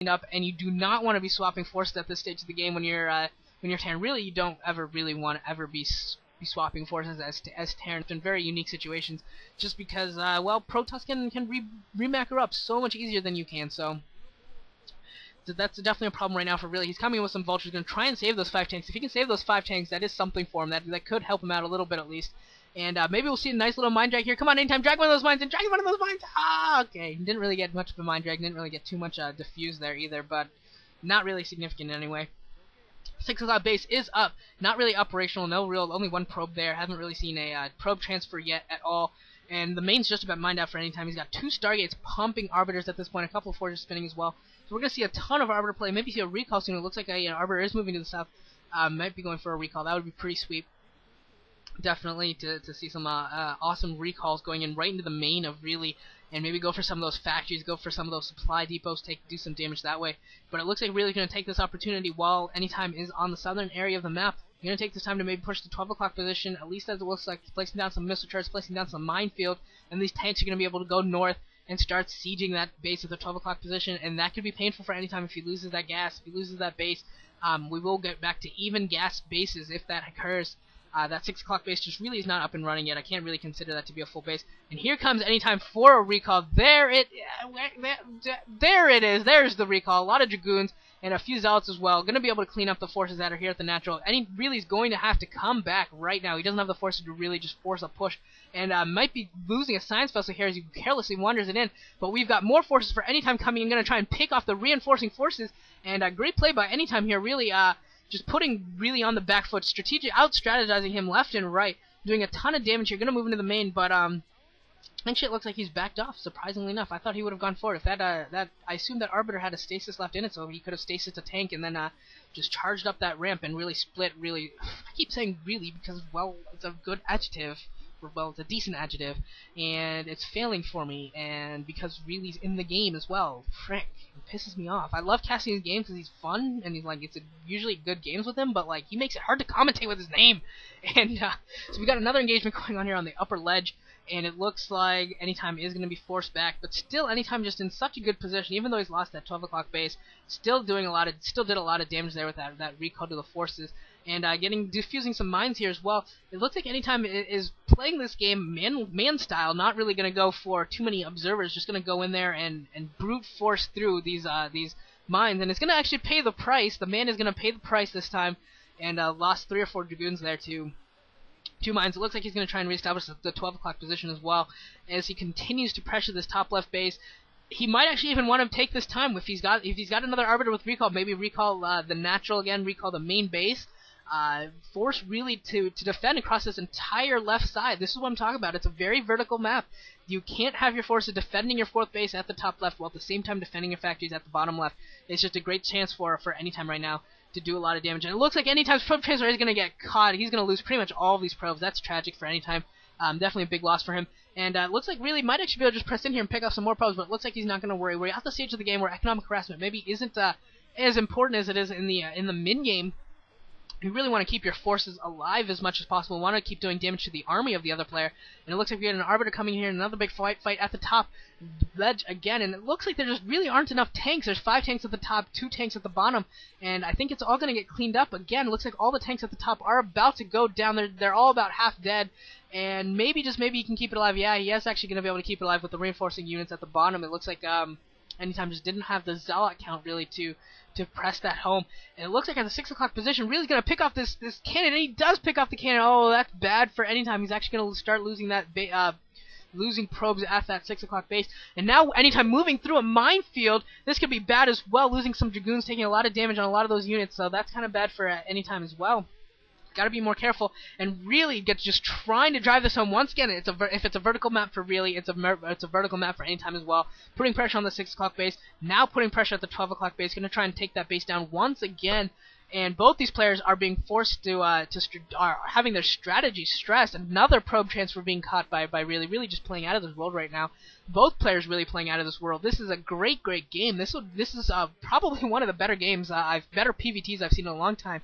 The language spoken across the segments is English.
up, and you do not want to be swapping forces at this stage of the game when you're Terran. Really, you don't ever really want to ever be swapping forces as Terran in very unique situations, just because well, Protoss can remap her up so much easier than you can. So that's definitely a problem right now for really. He's coming in with some vultures, going to try and save those 5 tanks. If he can save those 5 tanks, that is something for him. That could help him out a little bit at least. And maybe we'll see a nice little mine drag here. Come on, Anytime, drag one of those mines and drag one of those mines. Ah, okay. Didn't really get much of a mine drag. Didn't really get too much diffuse there either, but not really significant anyway. 6 o'clock base is up. Not really operational. No real. Only one probe there. Haven't really seen a probe transfer yet at all. And the main's just about mined out for Anytime. He's got 2 Stargates pumping Arbiters at this point. A couple of Forges spinning as well. So we're going to see a ton of Arbiter play. Maybe see a recall soon. It looks like an Arbiter is moving to the south. Might be going for a recall. That would be pretty sweet. Definitely to see some awesome recalls going in right into the main of really, and maybe go for some of those factories, go for some of those supply depots, do some damage that way. But it looks like really going to take this opportunity while Anytime is on the southern area of the map. You're going to take this time to maybe push the 12 o'clock position, at least as it looks like, placing down some missile turrets, placing down some minefield, and these tanks are going to be able to go north and start sieging that base at the 12 o'clock position, and that could be painful for Anytime if he loses that gas, if he loses that base. We will get back to even gas bases if that occurs. That 6 o'clock base just really is not up and running yet. I can't really consider that to be a full base. And here comes Anytime for a recall. There it is. There's the recall. A lot of Dragoons and a few Zealots as well. Going to be able to clean up the forces that are here at the natural. And he really is going to have to come back right now. He doesn't have the forces to really just force a push. And might be losing a science vessel here as he carelessly wanders it in. But we've got more forces for Anytime coming and going to try and pick off the reinforcing forces. And great play by Anytime here. Really, just putting really on the back foot, out-strategizing him left and right, doing a ton of damage here. Going to move into the main, but actually it looks like he's backed off, surprisingly enough. I thought he would have gone forward. If I assumed that Arbiter had a stasis left in it, so he could have stasis a tank and then just charged up that ramp and really split, really. I keep saying really because, well, it's a good adjective. Well, it's a decent adjective, and it's failing for me, and because really's in the game as well. Frick, it pisses me off. I love casting his games because he's fun, and he's like, it's usually good games with him, but like, he makes it hard to commentate with his name. And so we got another engagement going on here on the upper ledge, and it looks like Anytime is going to be forced back, but still Anytime just in such a good position, even though he's lost that 12 o'clock base, still did a lot of damage there with that recall to the forces. And diffusing some mines here as well. It looks like Anytime is playing this game man style, not really going to go for too many observers, just going to go in there and brute force through these mines, and it's going to actually pay the price. The man is going to pay the price this time, and lost 3 or 4 Dragoons there to 2 mines. It looks like he's going to try and reestablish the 12 o'clock position as well, as he continues to pressure this top left base. He might actually even want to take this time if he's got another Arbiter with recall, maybe recall the natural again, recall the main base. Force really to defend across this entire left side. This is what I'm talking about. It's a very vertical map. You can't have your forces defending your 4th base at the top left while at the same time defending your factories at the bottom left. It's just a great chance for Anytime right now to do a lot of damage. And it looks like Anytime's probe transfer is going to get caught. He's going to lose pretty much all of these probes. That's tragic for Anytime. Definitely a big loss for him. And it looks like really might actually be able to just press in here and pick up some more probes, but it looks like he's not going to worry. We're at the stage of the game where economic harassment maybe isn't as important as it is in the mid-game. You really want to keep your forces alive as much as possible. You want to keep doing damage to the army of the other player. And it looks like we had an Arbiter coming here, another big fight at the top ledge again. And it looks like there just really aren't enough tanks. There's 5 tanks at the top, 2 tanks at the bottom. And I think it's all going to get cleaned up. Again, it looks like all the tanks at the top are about to go down. They're all about half dead. And maybe, just maybe, he can keep it alive. Yeah, he is actually going to be able to keep it alive with the reinforcing units at the bottom. It looks like Anytime just didn't have the Zealot count really to press that home. And it looks like at the 6 o'clock position, really going to pick off this cannon, and he does pick off the cannon. Oh, that's bad for Anytime. He's actually going to start losing that losing probes at that 6 o'clock base. And now Anytime moving through a minefield. This could be bad as well, losing some Dragoons, taking a lot of damage on a lot of those units, so that's kind of bad for Anytime as well. Got to be more careful and really just trying to drive this home. Once again, if it's a vertical map for really, it's a vertical map for Anytime as well. Putting pressure on the 6 o'clock base, now putting pressure at the 12 o'clock base. Going to try and take that base down once again. And both these players are being forced to are having their strategy stressed. Another probe transfer being caught by really just playing out of this world right now. Both players really playing out of this world. This is a great game. This is probably one of the better games, better PVTs I've seen in a long time.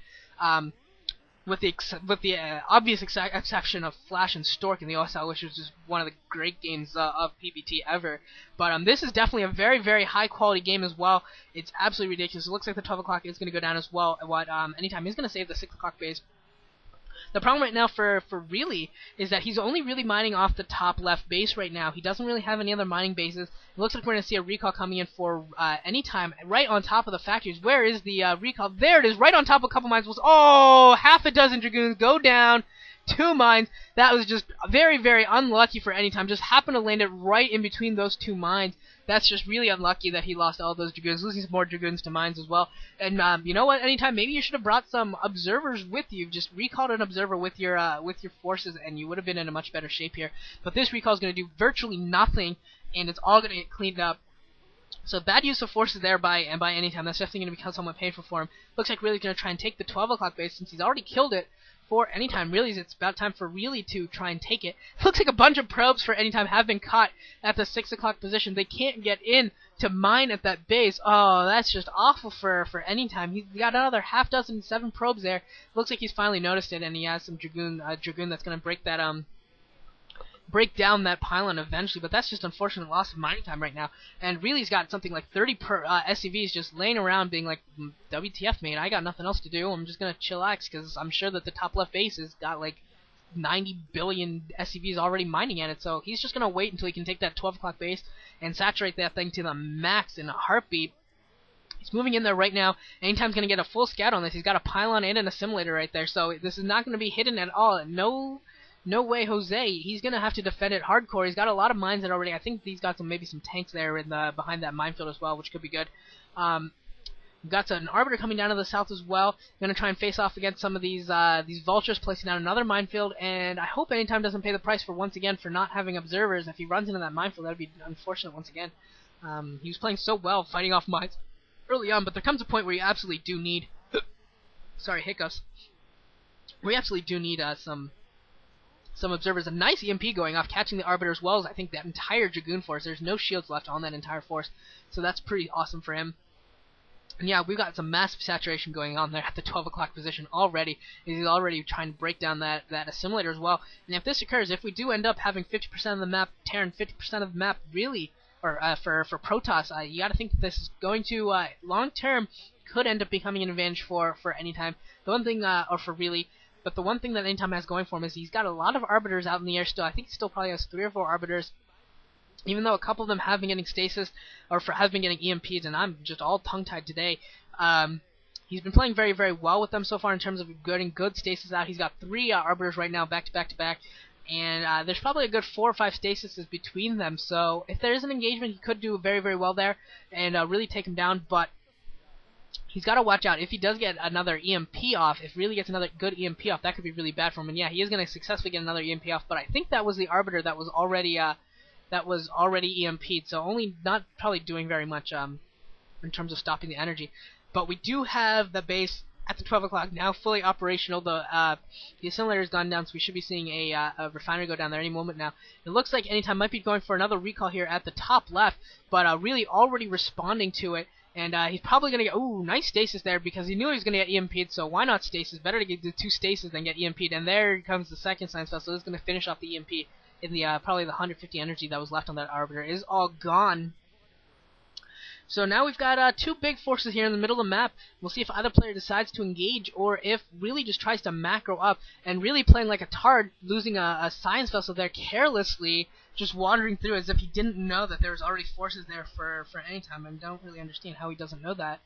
with the obvious exception of Flash and Stork in the OSL, which was just one of the great games of PBT ever. But this is definitely a very, very high quality game as well. It's absolutely ridiculous. It looks like the 12 o'clock is going to go down as well. What Anytime is going to save the 6 o'clock base. The problem right now for Really is that he's only really mining off the top left base right now. He doesn't really have any other mining bases. It looks like we're going to see a recall coming in for Anytime right on top of the factories. Where is the recall? There it is, right on top of a couple mines. Oh, half a dozen Dragoons go down. 2 mines. That was just very, very unlucky for Anytime. Just happened to land it right in between those 2 mines. That's just really unlucky that he lost all those Dragoons, losing some more Dragoons to mines as well. And you know what, Anytime, maybe you should have brought some observers with you. Just recalled an observer with your forces, and you would have been in a much better shape here. But this recall is going to do virtually nothing, and it's all going to get cleaned up. So bad use of forces there by Anytime. That's definitely going to become somewhat painful for him. Looks like Really's going to try and take the 12 o'clock base since he's already killed it. For Anytime, Really, it's about time for Really to try and take it. Looks like a bunch of probes for Anytime have been caught at the 6 o'clock position. They can't get in to mine at that base. Oh, that's just awful for Anytime. He's got another half dozen, 7 probes there. Looks like he's finally noticed it, and he has some Dragoon that's going to break down that pylon eventually, but that's just unfortunate loss of mining time right now. And Really's got something like 30 SCVs just laying around being like, WTF, mate, I got nothing else to do. I'm just going to chillax because I'm sure that the top left base has got like 90 billion SCVs already mining at it. So he's just going to wait until he can take that 12 o'clock base and saturate that thing to the max in a heartbeat. He's moving in there right now. Anytime's going to get a full scout on this. He's got a pylon and an assimilator right there. So this is not going to be hidden at all. No way, Jose. He's going to have to defend it hardcore. He's got a lot of mines that already. I think he's got maybe some tanks there in behind that minefield as well, which could be good. We've got an Arbiter coming down to the south as well. Going to try and face off against some of these vultures, placing down another minefield. And I hope Anytime doesn't pay the price for once again for not having observers. If he runs into that minefield, that would be unfortunate once again. He was playing so well, fighting off mines early on, but there comes a point where you absolutely do need. Sorry, hiccups. We absolutely do need some observers. A nice EMP going off, catching the Arbiter as well as I think that entire Dragoon force. There's no shields left on that entire force, so that's pretty awesome for him. And yeah, we've got some massive saturation going on there at the 12 o'clock position already. He's already trying to break down that assimilator as well. And if this occurs, if we do end up having 50% of the map Terran, 50% of the map Really, or for Protoss, you got to think that this is going to long term could end up becoming an advantage for Anytime. The one thing, or for Really. But the one thing that Anytime has going for him is he's got a lot of Arbiters out in the air still. I think he still probably has 3 or 4 Arbiters, even though a couple of them have been getting stasis, or have been getting EMP'd, and I'm just all tongue-tied today. He's been playing very, very well with them so far in terms of getting good stasis out. He's got 3 Arbiters right now, back to back to back, and there's probably a good 4 or 5 stasises between them. So if there is an engagement, he could do very, very well there and really take him down, but he's got to watch out. If he does get another EMP off, if Really gets another good EMP off, that could be really bad for him. And yeah, he is going to successfully get another EMP off, but I think that was the Arbiter that was already EMP'd, so only not probably doing very much in terms of stopping the energy. But we do have the base at the 12 o'clock now fully operational. The assimilator has gone down, so we should be seeing a refinery go down there any moment now. It looks like Anytime might be going for another recall here at the top left, but Really already responding to it. And he's probably going to get, ooh, nice stasis there, because he knew he was going to get EMP'd, so why not stasis? Better to get the 2 stasis than get EMP'd. And there comes the second science vessel. This is going to finish off the EMP in the probably the 150 energy that was left on that Arbiter. It is all gone. So now we've got 2 big forces here in the middle of the map. We'll see if either player decides to engage, or if Really just tries to macro up, and Really playing like a tard, losing a science vessel there carelessly, just wandering through as if he didn't know that there was already forces there for Anytime. I don't really understand how he doesn't know that.